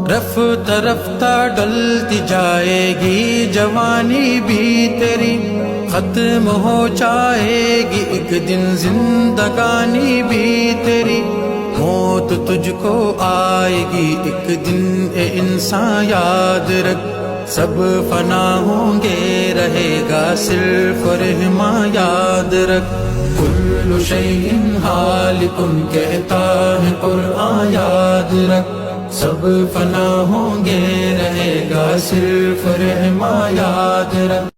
रफ्ता रफ्ता डलती जाएगी जवानी भी तेरी, खत्म हो जाएगी एक दिन जिंदगानी भी तेरी। मौत तुझको आएगी एक दिन ए इंसान याद रख, सब फना होंगे रहेगा सिर्फ रहमा याद रख। कुल्लु शैइन हालिकुन कहता है कुरआन याद रख, सब फना होंगे रहेगा सिर्फ रहमा याद रख।